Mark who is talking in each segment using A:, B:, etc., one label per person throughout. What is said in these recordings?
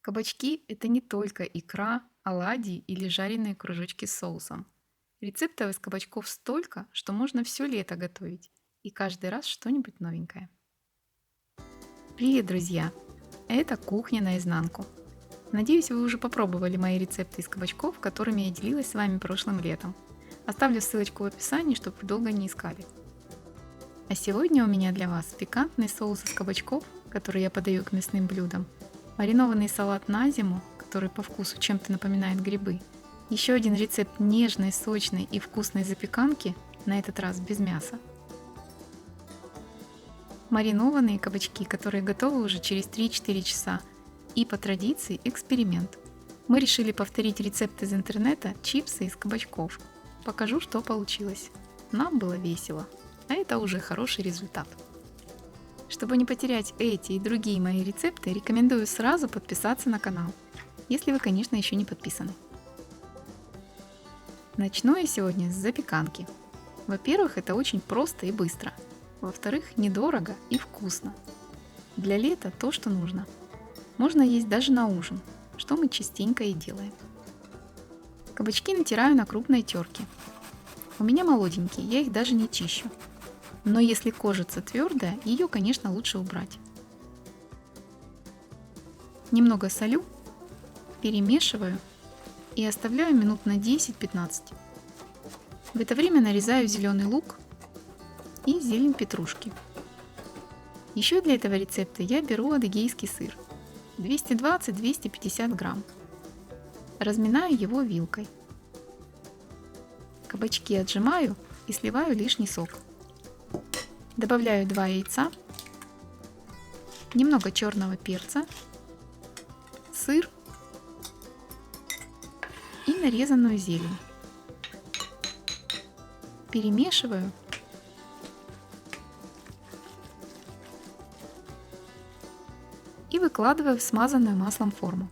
A: Кабачки– это не только икра, оладьи или жареные кружочки с соусом. Рецептов из кабачков столько, что можно все лето готовить. И каждый раз что-нибудь новенькое. Привет, друзья! Это «Кухня наизнанку». Надеюсь, вы уже попробовали мои рецепты из кабачков, которыми я делилась с вами прошлым летом. Оставлю ссылочку в описании, чтобы вы долго не искали. А сегодня у меня для вас пикантный соус из кабачков, который я подаю к мясным блюдам, маринованный салат на зиму, который по вкусу чем-то напоминает грибы, еще один рецепт нежной, сочной и вкусной запеканки, на этот раз без мяса. Маринованные кабачки, которые готовы уже через 3-4 часа, и по традиции эксперимент. Мы решили повторить рецепт из интернета чипсы из кабачков. Покажу, что получилось. Нам было весело, а это уже хороший результат. Чтобы не потерять эти и другие мои рецепты, рекомендую сразу подписаться на канал, если вы, конечно, еще не подписаны. Начну я сегодня с запеканки. Во-первых, это очень просто и быстро. Во-вторых, недорого и вкусно. Для лета то, что нужно. Можно есть даже на ужин, что мы частенько и делаем. Кабачки натираю на крупной терке. У меня молоденькие, я их даже не чищу. Но если кожица твердая, ее, конечно, лучше убрать. Немного солю, перемешиваю и оставляю минут на 10-15. В это время нарезаю зеленый лук и зелень петрушки. Еще для этого рецепта я беру адыгейский сыр 220-250 грамм. Разминаю его вилкой. Кабачки отжимаю и сливаю лишний сок. Добавляю 2 яйца, немного черного перца, сыр и нарезанную зелень. Перемешиваю и выкладываю в смазанную маслом форму.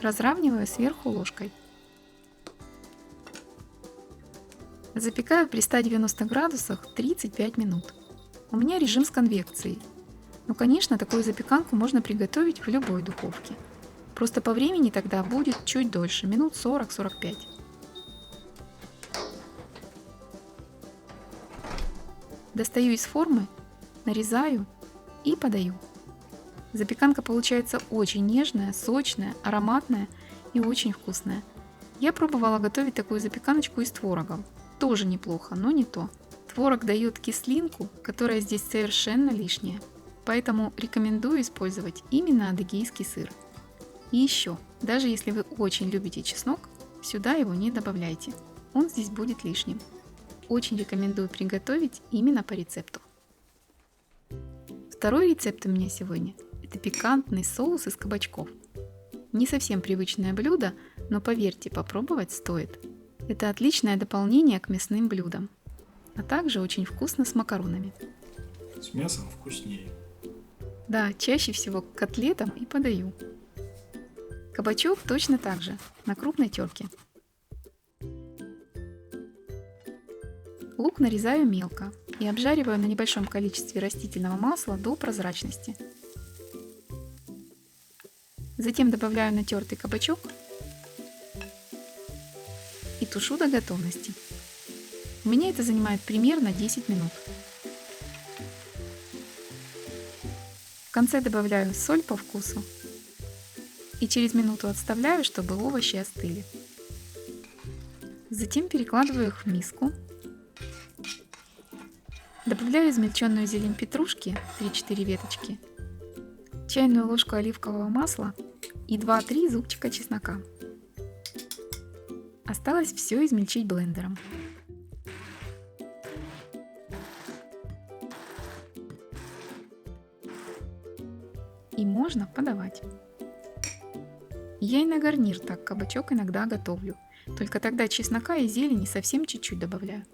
A: Разравниваю сверху ложкой. Запекаю при 190 градусах 35 минут. У меня режим с конвекцией. Но, конечно, такую запеканку можно приготовить в любой духовке. Просто по времени тогда будет чуть дольше, минут 40-45. Достаю из формы, нарезаю и подаю. Запеканка получается очень нежная, сочная, ароматная и очень вкусная. Я пробовала готовить такую запеканочку из творога. Тоже неплохо, но не то. Творог дает кислинку, которая здесь совершенно лишняя. Поэтому рекомендую использовать именно адыгейский сыр. И еще, даже если вы очень любите чеснок, сюда его не добавляйте. Он здесь будет лишним. Очень рекомендую приготовить именно по рецепту. Второй рецепт у меня сегодня – это пикантный соус из кабачков. Не совсем привычное блюдо, но поверьте, попробовать стоит. Это отличное дополнение к мясным блюдам, а также очень вкусно с макаронами.
B: С мясом вкуснее.
A: Да, чаще всего к котлетам и подаю. Кабачок точно так же, на крупной терке. Лук нарезаю мелко и обжариваю на небольшом количестве растительного масла до прозрачности. Затем добавляю натертый кабачок и тушу до готовности. У меня это занимает примерно 10 минут. В конце добавляю соль по вкусу и через минуту отставляю, чтобы овощи остыли. Затем перекладываю их в миску. Добавляю измельченную зелень петрушки 3-4 веточки, чайную ложку оливкового масла и 2-3 зубчика чеснока. Осталось все измельчить блендером. И можно подавать. Я и на гарнир так кабачок иногда готовлю, только тогда чеснока и зелени совсем чуть-чуть добавляю.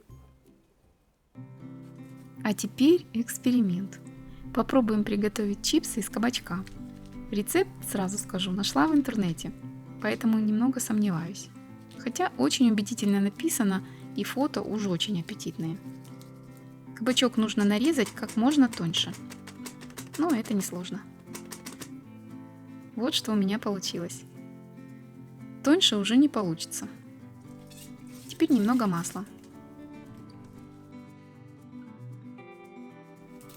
A: А теперь эксперимент. Попробуем приготовить чипсы из кабачка. Рецепт, сразу скажу, нашла в интернете, поэтому немного сомневаюсь. Хотя очень убедительно написано и фото уж очень аппетитные. Кабачок нужно нарезать как можно тоньше. но это несложно. Вот что у меня получилось. Тоньше уже не получится. Теперь немного масла.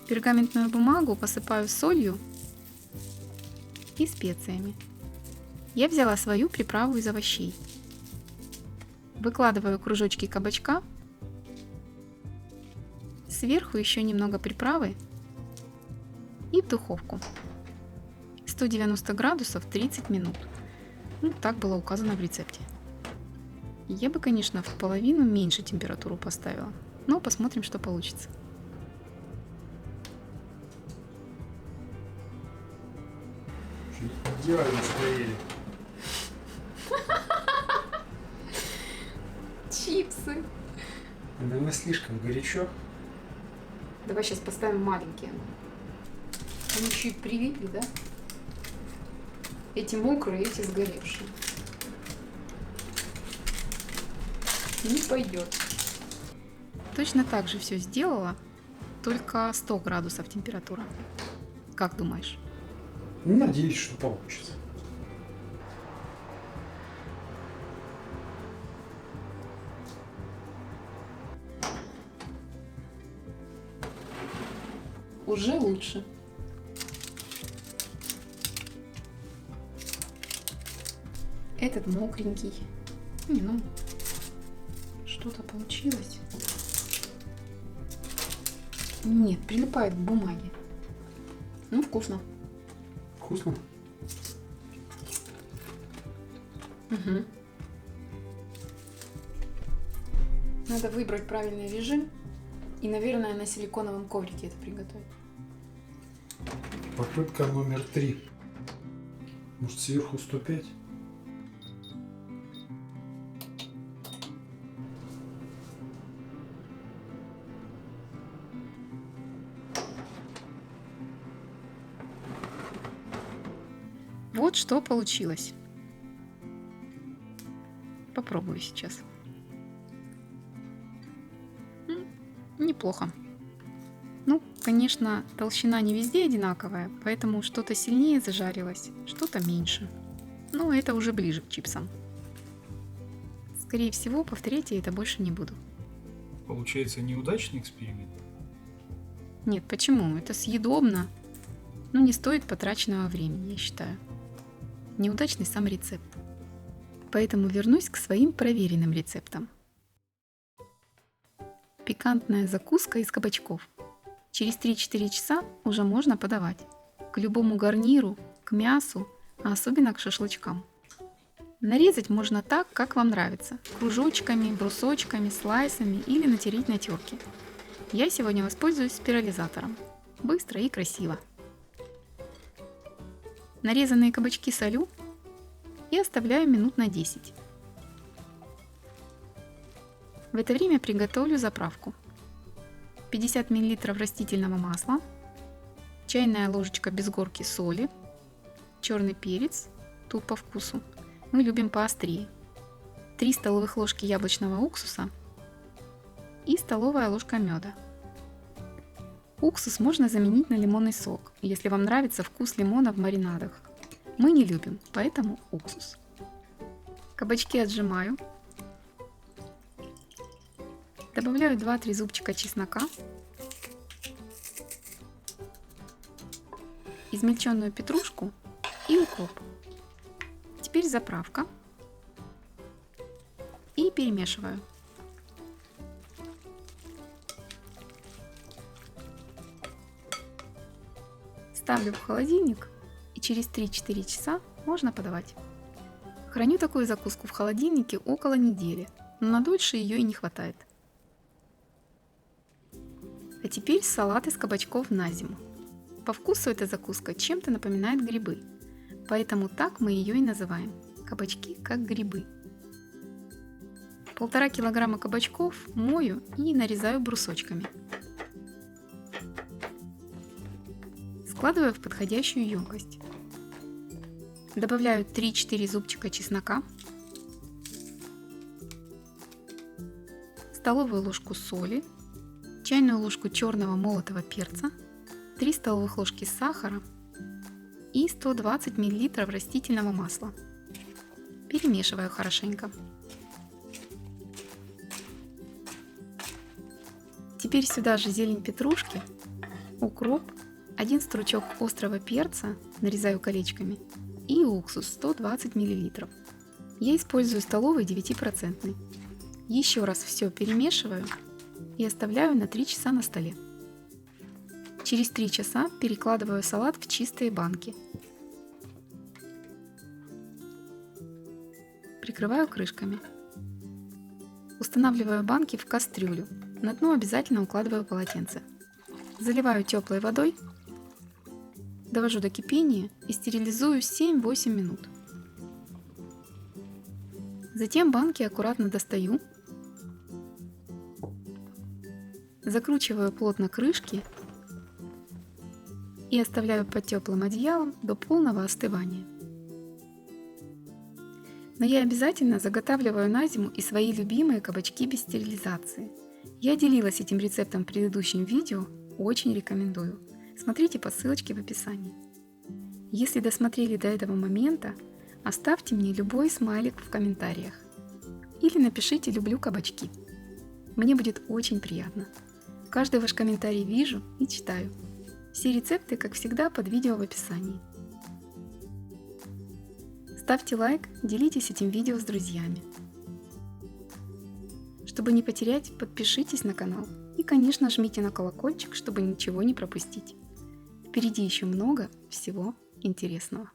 A: Пергаментную бумагу посыпаю солью и специями. Я взяла свою приправу из овощей. Выкладываю кружочки кабачка. Сверху еще немного приправы и в духовку. 190 градусов 30 минут. Ну, так было указано в рецепте. Я бы, конечно, в половину меньше температуру поставила, но посмотрим, что получится.
B: Идеально сгорели.
A: Чипсы.
B: Наверное, слишком горячо.
A: Давай сейчас поставим маленькие. Они чуть привикли, да? Эти мокрые, эти сгоревшие. Не пойдет. Точно так же все сделала, только 100 градусов температура. Как думаешь?
B: Надеюсь, что получится.
A: Уже лучше. Этот мокренький. Ну, что-то получилось. Нет, прилипает к бумаге. Ну, вкусно.
B: Вкусно?
A: Угу. Надо выбрать правильный режим и, наверное, на силиконовом коврике это приготовить.
B: Попытка номер 3. Может, сверху 105?
A: Вот что получилось. Попробую сейчас. Неплохо. Ну, конечно, толщина не везде одинаковая, поэтому что-то сильнее зажарилось, что-то меньше. Но это уже ближе к чипсам. Скорее всего, повторять я это больше не буду.
B: Получается неудачный эксперимент?
A: Нет, почему? Это съедобно, но не стоит потраченного времени, я считаю. Неудачный сам рецепт. Поэтому вернусь к своим проверенным рецептам. Пикантная закуска из кабачков. Через 3-4 часа уже можно подавать. К любому гарниру, к мясу, а особенно к шашлычкам. Нарезать можно так, как вам нравится. Кружочками, брусочками, слайсами или натереть на терке. Я сегодня воспользуюсь спирализатором. Быстро и красиво. Нарезанные кабачки солю и оставляю минут на 10. В это время приготовлю заправку. 50 мл растительного масла, чайная ложечка без горки соли, черный перец, тут по вкусу, мы любим поострее, 3 столовых ложки яблочного уксуса и столовая ложка меда. Уксус можно заменить на лимонный сок, если вам нравится вкус лимона в маринадах. Мы не любим, поэтому уксус. Кабачки отжимаю. Добавляю 2-3 зубчика чеснока, измельченную петрушку и укроп. Теперь заправка. И перемешиваю. Ставлю в холодильник, и через 3-4 часа можно подавать. Храню такую закуску в холодильнике около недели, но на дольше ее и не хватает. А теперь салат из кабачков на зиму. По вкусу эта закуска чем-то напоминает грибы, поэтому так мы ее и называем – кабачки как грибы. 1,5 килограмма кабачков мою и нарезаю брусочками. Складываю в подходящую емкость. Добавляю 3-4 зубчика чеснока, столовую ложку соли, чайную ложку черного молотого перца, 3 столовых ложки сахара и 120 мл растительного масла. Перемешиваю хорошенько. Теперь сюда же зелень петрушки, укроп, 1 стручок острого перца, нарезаю колечками, и уксус 120 мл. Я использую столовый 9%. Еще раз все перемешиваю и оставляю на 3 часа на столе. Через 3 часа перекладываю салат в чистые банки. Прикрываю крышками. Устанавливаю банки в кастрюлю. На дно обязательно укладываю полотенце. Заливаю теплой водой, довожу до кипения и стерилизую 7-8 минут. Затем банки аккуратно достаю, закручиваю плотно крышки и оставляю под теплым одеялом до полного остывания. Но я обязательно заготавливаю на зиму и свои любимые кабачки без стерилизации. Я делилась этим рецептом в предыдущем видео, очень рекомендую. Смотрите по ссылочке в описании. Если досмотрели до этого момента, оставьте мне любой смайлик в комментариях. Или напишите «люблю кабачки». Мне будет очень приятно. Каждый ваш комментарий вижу и читаю. Все рецепты, как всегда, под видео в описании. Ставьте лайк, делитесь этим видео с друзьями. Чтобы не потерять, подпишитесь на канал и, конечно, жмите на колокольчик, чтобы ничего не пропустить. Впереди еще много всего интересного.